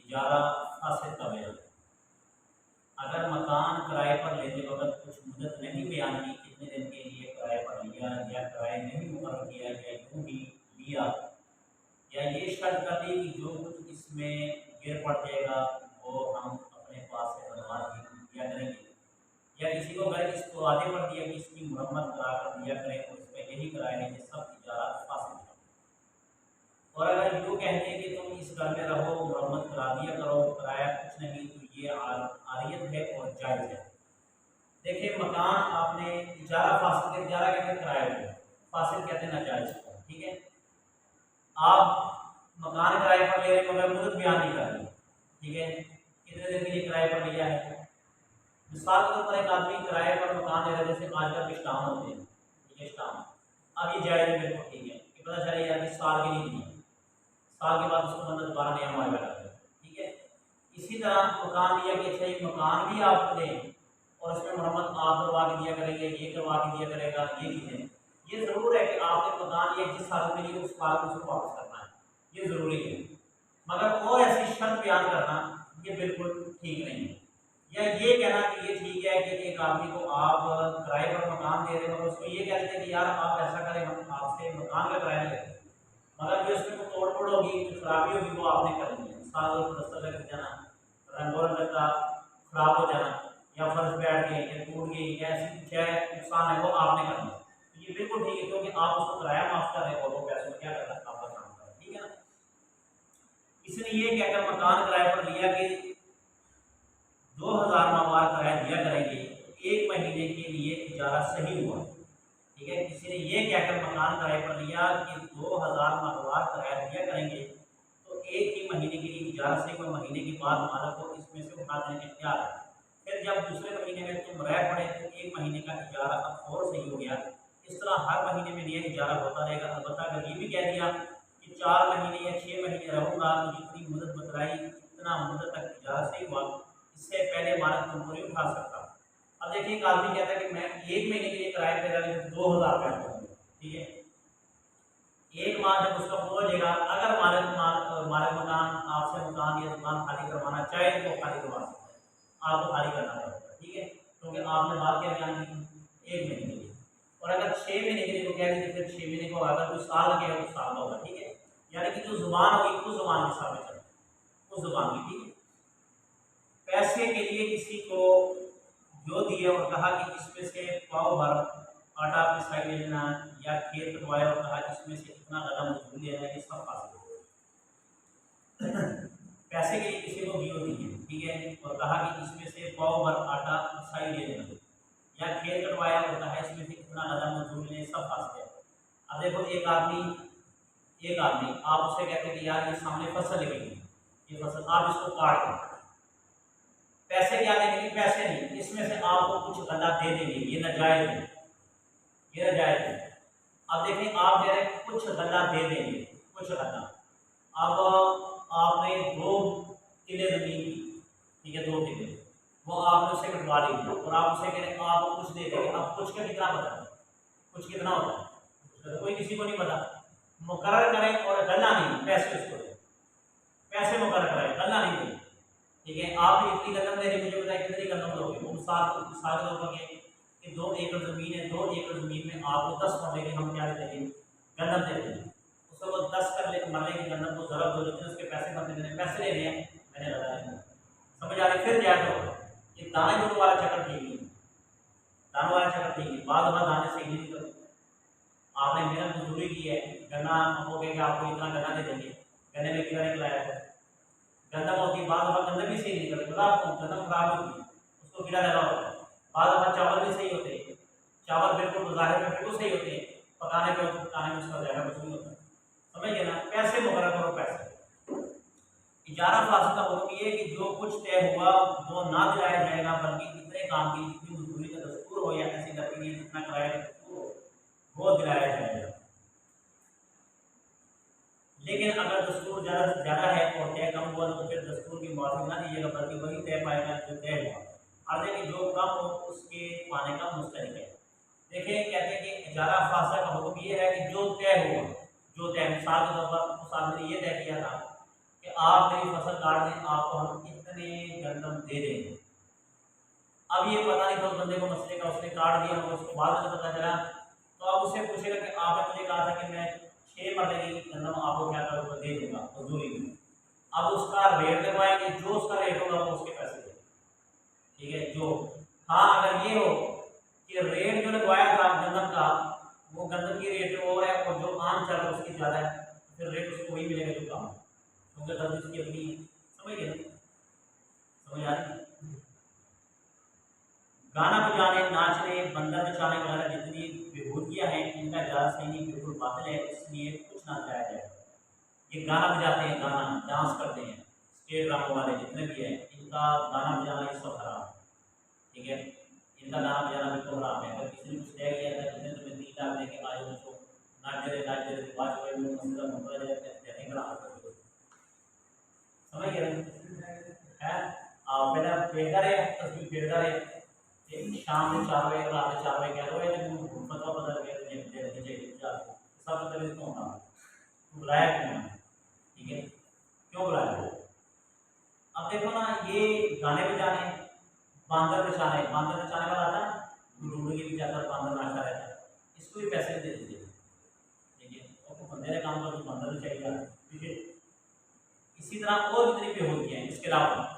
इजारा फासिद का बयान। अगर मकान किराए पर लेते वक्त कुछ मुद्दत नहीं बयान की, कितने दिन के लिए किराए पर लिया या किराए नहीं मुकर्रर किया या यूँ ही लिया, या ये शर्त कर दी कि जो कुछ इसमें गिर पड़ जाएगा वो हम अपने पास से बनवा दिया करेंगे, या किसी को घर इसको वादे पर दिया कि इसकी मुरम्मत करा कर दिया करें और इस पर यही किराए नहीं, सब इजारा फासिद है। और अगर यूँ कहते हैं कि तुम इस घर में रहो, मुरम्मत करा दिया करो, किराया कुछ नहीं, तो ये आरियत है और जायज़ है। देखिए, मकान आपने इजारा फासिद, इजारा कहते हैं किराए को, फासिद कहते हैं नाजायज़ को। ठीक है, आप मकान किराए पर ले रहे मगर मुद्दत बयान नहीं कर रही। ठीक है, कितने दिन के लिए किराए पर लिया है। मिसाल के तौर पर एक आदमी किराए पर मकान ले रहा है, जैसे आजकल के स्टाम होते हैं, ठीक है स्टाम, अब ये जायज़ है, बिल्कुल ठीक है कि पता चले यार कि साल के लिए दिया, साल के बाद उसको मतलब दोबारा नया मुआवजा करते हैं। ठीक है, इसी तरह मकान लिया कि अच्छा ये मकान भी आप लें और इसमें मरम्मत आप करवा के दिया करेंगे, ये करवा के दिया करेगा, ये चीज़ें, ये ज़रूर है कि आपने मकान लिया जिस साल के लिए उस साल में उसको वापस करना है, ये ज़रूरी है। मगर और ऐसी शर्त बयान करना ये बिल्कुल ठीक नहीं है। या ये कहना कि ये ठीक है कि एक आदमी को आप किराए पर मकान दे रहे हो और उसको ये कह देते हैं कि यार आप ऐसा करें, हम आपसे मकान का किराया लेते हैं, मगर जो इसमें कोई तोड़ फोड़ होगी, कोई खराबी होगी, वो आपने करनी है। साल प्लस्तर लग जाना, रंगों रंग का खराब हो जाना, या फर्श बैठ गई या टूट गई या ऐसी क्या नुकसान है वो आपने करना है। तो ये बिल्कुल ठीक है, क्योंकि आप उसको किराया माफ कर रहे हो और वो पैसों में क्या कर रहा है, आपका काम कर रहा है। ठीक है ना, इसने ये कहकर मकान किराए पर लिया कि 2000 माहवार किराया दिया करेंगे, तो 1 महीने के लिए इजारा सही हुआ। ठीक है, किसी ने ये कहकर मकान किराए पर लिया कि 2000 माहवार किराया दिया करेंगे, तो 1 ही महीने के लिए इजारा सही हुआ, महीने के बाद मालिक को इसमें से उठा देने का इख्तियार है। फिर जब दूसरे महीने में तुम रह पड़े तो 1 महीने का इजारा अब और सही हो गया। इस तरह हर महीने में नया इजारा होता रहेगा। अलबत्ता अगर ये भी कह दिया कि 4 महीने या 6 महीने रहूँगा, तो जितनी मुद्दत बतलाई इतना मुद्दत तक इजारा सही हुआ, इससे पहले मालिक तुमको नहीं उठा सकता। अब देखिए, एक आदमी कहता है कि मैं 1 महीने के लिए किराए पे रह रहा हूँ, 2000 रुपये दूँगा। ठीक है, एक माह जब उसका पूरा हो जाएगा, अगर मालिक मकान आपसे मकान या दुकान खाली करवाना चाहे तो खाली करवा सकता है, आपको खाली करना पड़ेगा। ठीक है, क्योंकि आपने बात क्या बयान की, 1 महीने के लिए। और अगर 6 महीने के लिए तो कह दीजिए, फिर 6 महीने को अगर कोई साल का है तो साल का होगा। ठीक है, यानी कि जो जुबान होगी उस जुबान के हिसाब से चले, उस जुबान की। ठीक है, पैसे के लिए किसी को जो दिए और कहा कि इसमें से पाव भर आटा पिसाई लेना, या खेत कटवाया और कहा इसमें से इतना कदम मजदूर लेना, ये सब फासिद है। पैसे के लिए किसी को गियो दी है, ठीक है, और कहा कि इसमें से पाव भर आटा पिसाई ले लेना, या खेत कटवाया और कहा इसमें से इतना कदम मजदूर लेना, सब फासिद है। अब देखो, एक आदमी आप उससे कहते हैं कि यार ये सामने फसल लगेगी, ये फसल आप इसको काट दो, पैसे क्या देंगे, पैसे नहीं, इसमें से आपको कुछ गल्ला दे देंगे, ये नाजायज है, ये नाजायज है। अब देखिए, आप कह रहे हैं कुछ गल्ला दे देंगे, कुछ गल्ला, अब आपने 2 किले जमीन की, ठीक है, 2 किले, वो आपने उससे कटवा ली और आप उसे कह रहे हैं आप कुछ दे देंगे। अब कुछ का कितना पता है, कुछ कितना होता है, तो कोई किसी को नहीं पता। मुकर्रर करें और गल्ला नहीं, पैसे उसको दें, पैसे मुकर्रर करें, गल्ला नहीं दें। ठीक है, आपने इतनी गंदम दे रही, मुझे बताया कितनी गंदम दोगे, वो मिसाल दोगे कि 2 एकड़ ज़मीन है, 2 एकड़ ज़मीन में आपको 10 मरले की हम क्या देंगे, गंदम दे देंगे, उसको वो 10 मरले की गंदम को ज़रूरत दो, जितने उसके पैसे बनते हैं, पैसे लेने हैं, मैंने लगा देना। समझ आ रही, फिर जायज़ होगा। ये दाने गुड़ वाला चक्कर ठीक नहीं, दानों वाला चक्कर ठीक नहीं, बाद में दाने सही नहीं निकलते। आपने मेहनत मजदूरी की है, गन्ना हमको कहेंगे आपको इतना गन्ना दे देंगे, गन्ने में कीड़ा निकलाया है, गंदम होती है, बाद गंदम भी सही निकलती, मतलब आपको गंदम खराब होती है, उसको कीड़ा लगा होता है। बाद चावल भी सही होते हैं, चावल बिल्कुल ज़ाहिर में बिल्कुल सही होते हैं, पकाने में उसका ज़्यादा कुछ नहीं होता। समझ गए ना, पैसे मुकर्रर करो, पैसे। इजारा फासिद का मतलब ये है कि जो कुछ तय हुआ वो ना दिलाया जाएगा, बल्कि इतने काम की जितनी मजदूरी का दस्तूर हो या ऐसे घर के लिए जितना किराया का दस्तूर हो वो दिलाया जाएगा। लेकिन अगर दस्तूर ज़्यादा से ज़्यादा है और तय कम हुआ तो फिर दस्तूर की माफ़ी ना दीजिएगा, बल्कि वही तय पाएगा जो तय हुआ। और देखिए, जो कम हो उसके पाने का मुस्तहिक है। देखिए, कहते हैं कि इजारा फासिद का हुक्म ये है कि जो तय हुआ, जो तय, मिसाल के तौर पर उस आदमी ने ये तय किया था कि आप मेरी फसल काट दें, आपको हम इतने गंदम दे देंगे। अब ये पता नहीं था उस बंदे को मसले का, उसने काट दिया, मुझे उसको बाद में पता चला, तो आप उससे पूछेगा कि आपने मुझे कहा था कि मैं 6 मरले की गंदम आपको क्या करूँगा, दे दूँगा मजदूरी में। अब उसका रेट लगवाएंगे, जो उसका रेट होगा वो उसके पैसे देंगे, ठीक है। जो हाँ, अगर ये हो कि रेट जो लगवाया था गंदम का, वो गंदम की रेट और है और जो आम चल रहा है उसकी ज़्यादा है, फिर रेट उसको वही मिलेगा जो कम है, क्योंकि गंदम उसकी अपनी, समझ गए, समझ आ रही। गाना बजाने, नाचने, बंदर नचाने वगैरह जितनी विभूतियाँ हैं, इनका इजाज़त सही नहीं, बिल्कुल बातिल है, इसलिए कुछ ना कराया जाए। ये गाना बजाते हैं, गाना डांस करते हैं, स्टेज ड्रामा वाले जितने भी हैं, इनका गाना बजाना ये सब हराम है, ठीक है। इनका गाना बजाना बिल्कुल हराम है। अगर किसी ने कुछ तय किया था, किसी ने तुम्हें 3 लाख देंगे, आज बच्चों नाच दे रहे बाद में मसला मुद्दा नहीं बना सकते, समझ गए है। पहले बेहतर है, तस्वीर बेहतर है, शाम के 4 बजे, रात के 4 बजे कह दो ये फतवा बदल गया, सब बदल तो होना बुलाया क्यों, ठीक है, क्यों बुलाया। अब देखो ना, ये गाने बजाने, बांदर नचाने वाला आता है, ढूंढने के पीछे बांदर नाचता रहता है, इसको भी पैसे दे दीजिए, ठीक है, और बंदे ने काम कर, बांदर चाहिए, ठीक है। इसी तरह और भी तरीके होती हैं, इसके अलावा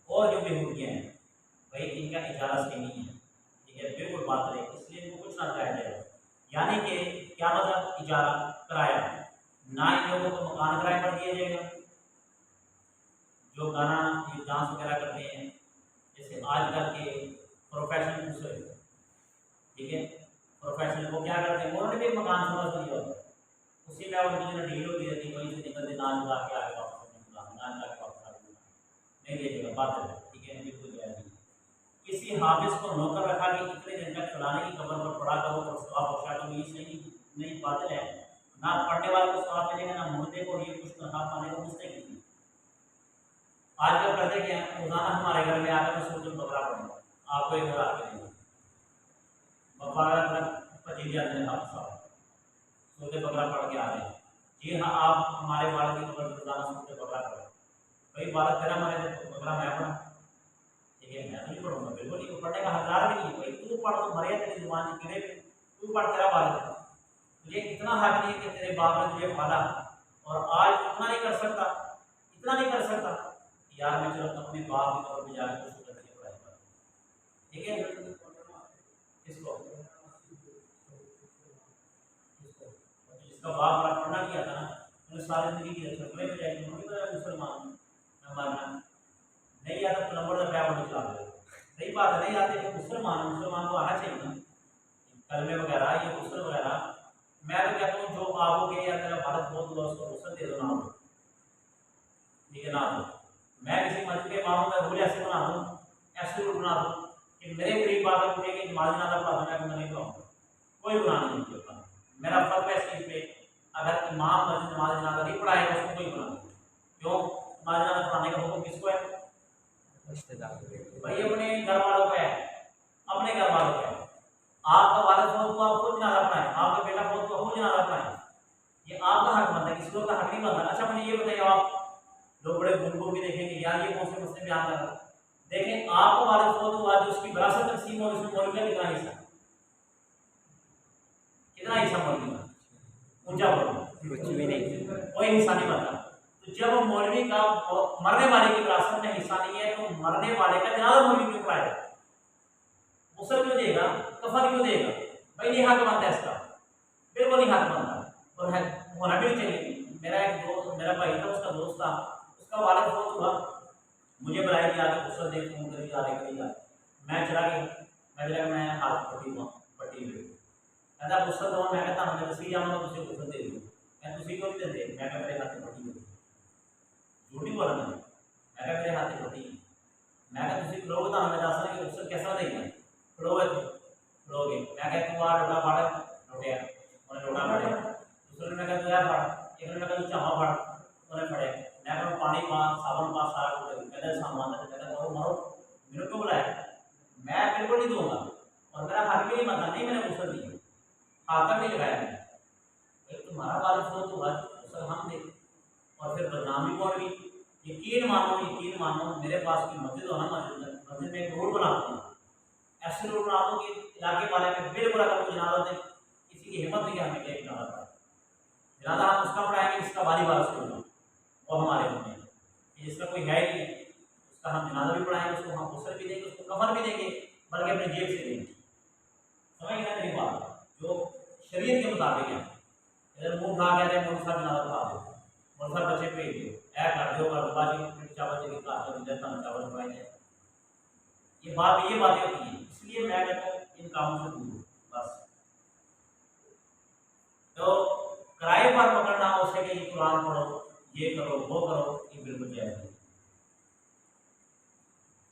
और जो बेहूदियाँ हैं भाई, इनका इजाज़त सही नहीं है, ठीक है, बिल्कुल बात है, इसलिए इनको कुछ ना कराया जाएगा। यानी कि क्या मतलब, इजारा कराया ना, इन लोगों को मकान किराए पर दिया जाएगा। जो गाना ये डांस वगैरह करते हैं, जैसे आजकल के प्रोफेशनल दूसरे, ठीक है, प्रोफेशनल वो क्या करते हैं, उन्होंने भी मकान समझ लिया होता है, उसी में उनकी डील होती रहती है, वहीं से निकलते नाच गा के आगे वापस नाच गा के वापस नहीं दीजिएगा, बात है, ठीक है, बिल्कुल जाएगी। किसी हाफिज को नौकर रखा कि इतने दिन तक फलाने की कब्र पर पढ़ा करो और सवाब बख्शा करो, ये सही नहीं, बातिल है। ना पढ़ने वाले को सवाब मिलेगा, ना मुर्दे को ये कुछ तनख्वाह पाने को मुस्तहिल नहीं। आजकल करते क्या है, रोजाना हमारे घर में आकर मैं सूरज बकरा पढ़ूंगा, आपको एक हज़ार के देंगे, बकरा 25 जाते हैं, आप सूरज बकरा पढ़ के आ रहे हैं। जी हाँ, आप हमारे बालक की कब्र रोजाना सूरज बकरा पढ़ें, भाई बालक तेरा हमारे बकरा मैं पढ़ा, ठीक है, मैं नहीं पढ़ूंगा, बिल्कुल नहीं, पढ़ने का हकदार भी नहीं, भाई तू पढ़, तो मरे तेरी जुबान से कीड़े, तू पढ़, तेरा बालक है, तुझे इतना हक नहीं कि तेरे बाप ने तुझे पाला और आज उतना नहीं कर सकता, इतना नहीं कर सकता यार, मैं चलो अपने बाप की तरफ जाकर कुछ करके पढ़ाई कर, ठीक है। इसको जिसका बाप बड़ा पढ़ना किया था ना, उन्हें सारी जिंदगी की छकड़े में जाएगी, मुसलमान में मारना नहीं आता, तो नंबर का बंद चला दे, सही बात है, नहीं आते तो मुसलमान को आना चाहिए ना, कलमे वगैरह, ये गुस्ल वगैरह। मैं तो कहता हूँ जो आपको के या तेरा भारत बहुत हुआ उसको गुस्ल दे दो ना, ठीक है ना, मैं किसी मस्जिद के इमाम में रूल ऐसे बना दूँ, ऐसे रूल बना दूँ कि मेरे गरीब बात मुझे कि नमाज नादा पढ़ा दूँ, मैं नहीं पढ़ाऊँगा, कोई गुनाह नहीं होता, मेरा फर्क है इस चीज़ पे। अगर इमाम मस्जिद नमाज नादा नहीं पढ़ाएगा उसको कोई गुनाह नहीं, क्यों, नमाज नादा पढ़ाने का हुक्म किसको है, भाई अपने घर वालों का है, अपने घर वालों का है। आपका वालिद फौत को आप खुद जनाजा पढ़ाएं, आपका बेटा फौत को खुद जनाजा पढ़ाएं, ये आपका हक बनता है, किसी का हक नहीं बनता। अच्छा मुझे ये बताइए, आप लोग बड़े बुजुर्गों भी देखेंगे यार ये कौन से मसले बयान कर रहा है, देखें आपका वालिद फौत हुआ, जो उसकी विरासत तकसीम हो, उसमें मौलवी का कितना हिस्सा, कितना हिस्सा मौलवी का, ऊंचा बोलो, कुछ भी नहीं, कोई हिस्सा नहीं बनता। तो जब मौलवी का मरने वाले की विरासत में हिस्सा नहीं है, तो मरने वाले का जनाजा मौलवी क्यों पढ़ाएगा, मुसल क्यों देगा, कफन क्यों देगा, भाई नहीं हक बनता है इसका, बिल्कुल नहीं हक बनता, और है होना भी नहीं चाहिए। मेरा एक दोस्त, मेरा भाई था, उसका दोस्त था, उसका वालिद फौत हुआ, मुझे बुलाया कि आगे मुसल देख फोन करी आ रहे करी, मैं चला गया, मैं हाथ पट्टी हुई, कहता मुसल दो, मैं कहता हमें तस्वीर जाना तो उसे मुसल दे दो, मैं तुझे क्यों नहीं देते, मैं मेरे हाथ में पट्टी हुई, झूठी बोला मैं मेरे हाथ में पट्टी, मैं तुझे खड़ो बता, मैं दस कि मुसल कैसा देगा, खड़ोगे खड़ोगे, मैं कहता तू आ लोटा फाड़, लोटिया उन्हें लोटा फाड़े, दूसरे ने कहता यार फाड़, एक ने कहता चावा फाड़, उन्हें फड़े, मैं कहता पानी पा, साबुन पा, सारा कुछ कहता सामान है, कहता मरो मरो, मेरे को बुलाया, मैं बिल्कुल नहीं दूंगा, और मेरा हक भी नहीं बनता, नहीं मैंने मुसल दी, हाथ तक नहीं लगाया मैंने, तुम्हारा वालिद फौत हुआ, मुसल हम दे, और फिर बदनाम भी कौन भी। यकीन मानो मेरे पास की मस्जिद हो ना, मस्जिद में एक रोड बना दूँ, ऐसे रोड बना दूँ कि इलाके वाले में बिल्कुल अगर कोई जनाजा दे, किसी की हिम्मत नहीं है हमें क्या जनाजा पढ़ाए। जनाजा हम उसका पढ़ाएंगे जिसका बारी बार से होगा, वो हमारे होंगे। जिसका कोई है ही नहीं, उसका हम जनाजा भी पढ़ाएंगे, उसको हम गुस्ल भी देंगे, उसको कफन भी देंगे, बल्कि अपनी जेब से देंगे। समझ गए मेरी बात, जो शरीयत के मुताबिक है। इधर मुंह उठा के मोटर साहब जनाजा पढ़ा दो, मोटर साहब बच्चे भेज दो, ऐ कर दो कर बाजी चावल देगी चावल पढ़ाएंगे। ये बातें होती हैं, इसलिए मैं कहता हूँ इन कामों से दूर हो बस। तो किराए पर पकड़ना हो सके, ये कुरान पढ़ो, ये करो, वो करो, ये बिल्कुल जायज नहीं।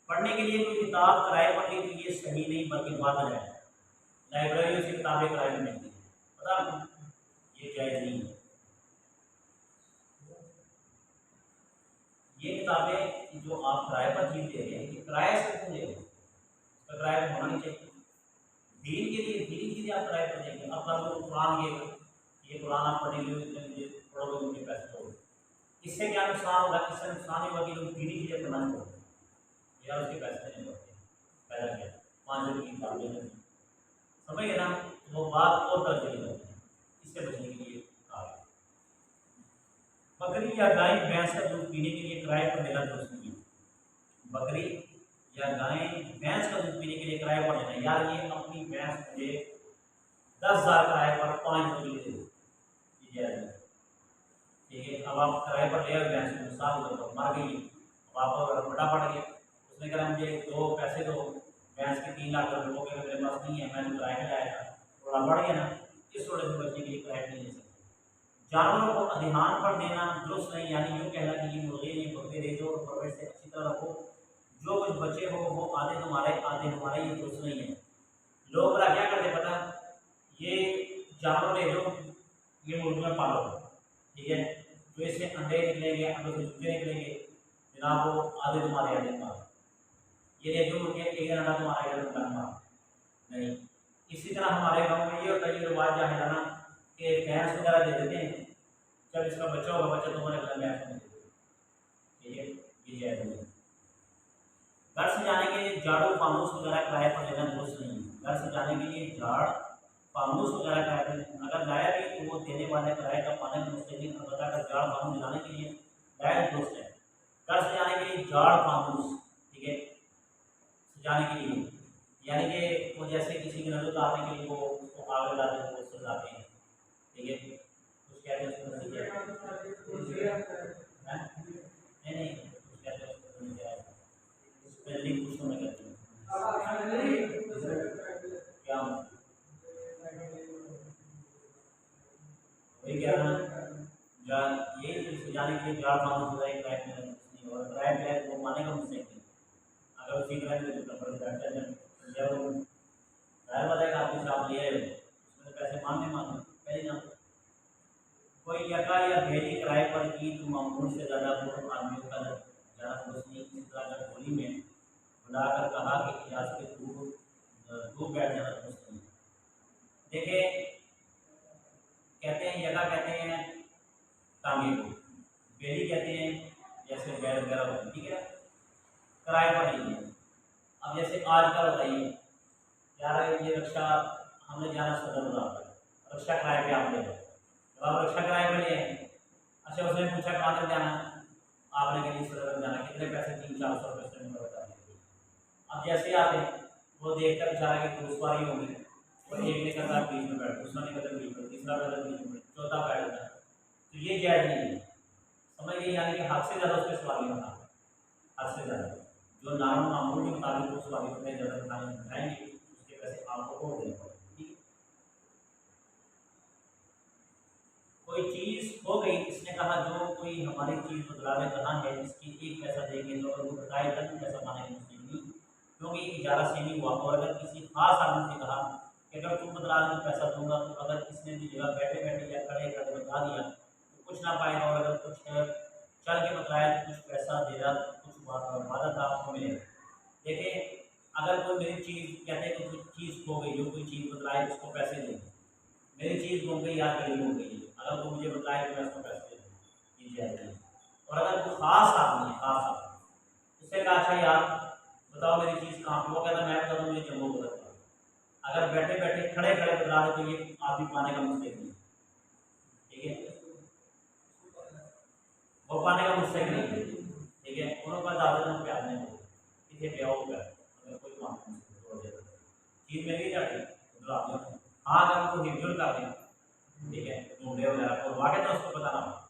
पढ़ने के लिए कोई किताब किराए पर ली तो ये सही नहीं, बल्कि बात है। लाइब्रेरियों से किताबें किराए पर मिलती है, पता आपको, ये जायज नहीं है। ये किताबें जो आप किराए पर चीज दे रहे हैं, ये किराए से क्यों दे रहे हैं, इसका किराया तो होना नहीं चाहिए। दीन के लिए दीन चीजें आप किराए पर देंगे। अब कल को कुरान ये कुरान आप पढ़ने के लिए पढ़ोगे, उनके पैसे दोगे, इससे क्या नुकसान होगा? इससे नुकसान होगा कि लोग दीनी चीजें पढ़ना छोड़ यार, उसके पैसे देने पड़ते हैं। पहला क्या 5 रुपये की किताब लेने, समझ गए ना, वो बात और तरह चली जाती है। इससे बचने के लिए कहा है। बकरी या गाय भैंस का दूध पीने के लिए किराए पर देना दुरुस्त नहीं है। बकरी या गाय भैंस का दूध पीने के लिए किराए पर देना, यार ये अपनी भैंस मुझे 10,000 किराए पर 5 रुपये दे दो, ठीक है। अब आप किराए पर ले भैंस को, साल तो मर गई, अब आप बड़ा पड़ गया, उसने कहा मुझे 2 पैसे दो, भैंस के 3 लाख रुपये, वो कहते मेरे पास नहीं है, मैंने किराए पर लाया था, थोड़ा बढ़ गया ना, इस थोड़े से बचने के लिए किराए नहीं ले सकते। जानवरों को अधिहान पर देना दुरुस्त नहीं, यानी यूँ कहना कि ये मुर्गे ये बकरे रेजो और परवरिश से अच्छी तरह रखो, जो कुछ बचे हो वो आधे तुम्हारे आधे हमारे, ये दुरुस्त नहीं है। लोग बड़ा क्या करते पता, ये जानवर ले लो, ये मुर्गियाँ पालो, ठीक है, जो इससे अंडे निकलेंगे, अंडों से चूजे निकलेंगे, जनाब वो आधे तुम्हारे आधे तुम्हारे, ये ले जो मुर्गियाँ एक अंडा तुम्हारा एक अंडा तुम्हारा नहीं। इसी तरह हमारे गाँव में ये होता है, ये रिवाज है ना कि भैंस वगैरह दे देते हैं, जब इसका बच्चा होगा, बच्चा तुम्हारे घर में आके दे देगा, ठीक है, ये जायज नहीं। घर से जाने के लिए झाड़ू फानूस वगैरह किराए पर लेना दुरुस्त नहीं है। घर से जाने के लिए झाड़ फानूस वगैरह किराए पर अगर लाया भी तो वो देने वाले किराए का पाने में मुस्तकिल बताकर झाड़ फानूस जलाने के लिए लाया दुरुस्त है। घर से जाने के लिए झाड़ फानूस, ठीक है, जाने के लिए, यानी कि वो जैसे किसी की नजर उतारने के लिए वो उसको आग लगा देते हैं, वो सजाते हैं, ठीक है, कुछ कहते हैं उसको नहीं नहीं कुछ कहते हैं उसको नहीं क्या है, पहले कुछ में कहते हैं क्या वही कह रहा हूँ, ये सजाने के लिए झाड़ फानूस होता है, किराए में नहीं, और किराए पे वो मानेगा मुझसे नहीं, अगर उसी किराए में तो पर बैठ जाए जब ड्राइवर बताएगा आपके साथ ले आए उसमें तो पैसे मांगे पहले ना। कोई यका या भेली किराए पर की तो मामूल से ज़्यादा पूर्व आदमियों का ज़्यादा दोस्त नहीं, इस तरह अगर होली में बुलाकर कहा कि इजाज़ के दूर बैठ जाना दोस्त नहीं। देखिए कहते हैं यका कहते हैं टांगे को, बेली कहते हैं जैसे बैल वगैरह होती है, ठीक है, किराए पर नहीं है। अब जैसे आज का बताइए यार, ये रक्षा हमने जाना सदर बाजार पर, रक्षा किराए पे आप ले रहे, जब आप रक्षा किराए पे ले आए, अच्छा उसने पूछा कहाँ तक जाना, आपने कहीं सदर तक जाना, कितने पैसे 300-400 रुपये से बता दीजिए। अब जैसे आते वो देखकर बेचारा की घुड़सवारी होगी, और एक ने कहा बीच में बैठ, दूसरा ने कहा बीच में, तीसरा कहा बीच में, चौथा बैठ जाता है, तो ये जायज नहीं है, समझ गए, यानी कि हद से ज़्यादा उस पर सवारी होना, हद से ज़्यादा जो नॉर्मल मामूल के मुताबिक वो सवारी उतने ज़्यादा उठाएंगे, उसके पैसे आपको और देने पड़ेंगे, ठीक है। कोई चीज़ हो गई, इसने कहा जो कोई हमारी चीज़ बदलावे कहा है इसकी 1 पैसा देंगे, तो अगर वो बताए तक पैसा मानेंगे मुस्लिम नहीं, क्योंकि इजारा से नहीं हुआ। और अगर किसी खास आदमी से कहा कि अगर तुम बदला दे तो पैसा दूंगा, तो अगर किसने भी जगह बैठे बैठे या खड़े खड़े बता दिया तो कुछ ना पाएगा, और अगर कुछ चल के बतलाया तो कुछ पैसा देगा, तो कुछ वादा था आपको मिलेगा। देखिए अगर कोई मेरी चीज़ कहते हैं कि कोई चीज़ खो गई, जो कोई चीज़ बतलाए उसको पैसे देंगे, मेरी चीज़ गुम गई, यार गरीब हो गई, अगर वो मुझे बताए तो मैं उसको पैसे दे दूँगा, ये जाएगा। और अगर वो खास आदमी है, खास आदमी, उससे कहा अच्छा यार बताओ मेरी चीज़ कहाँ पे, वो कहता मैं बता दूँ मुझे जम्मू बदल, अगर बैठे बैठे खड़े खड़े बता दे तो ये आदमी पाने का मुस्तैद नहीं, ठीक है, वो पाने का मुस्तैद नहीं है, ठीक है। उन्होंने कहा दादा ने प्यार नहीं हो इतने प्यार हो गया, अगर कोई मानता नहीं चीज़ मिल गई जाती तो हाँ अगर उनको हिजल कर दें, ठीक है, ढूंढे वगैरह और वाकई तो उसको बताना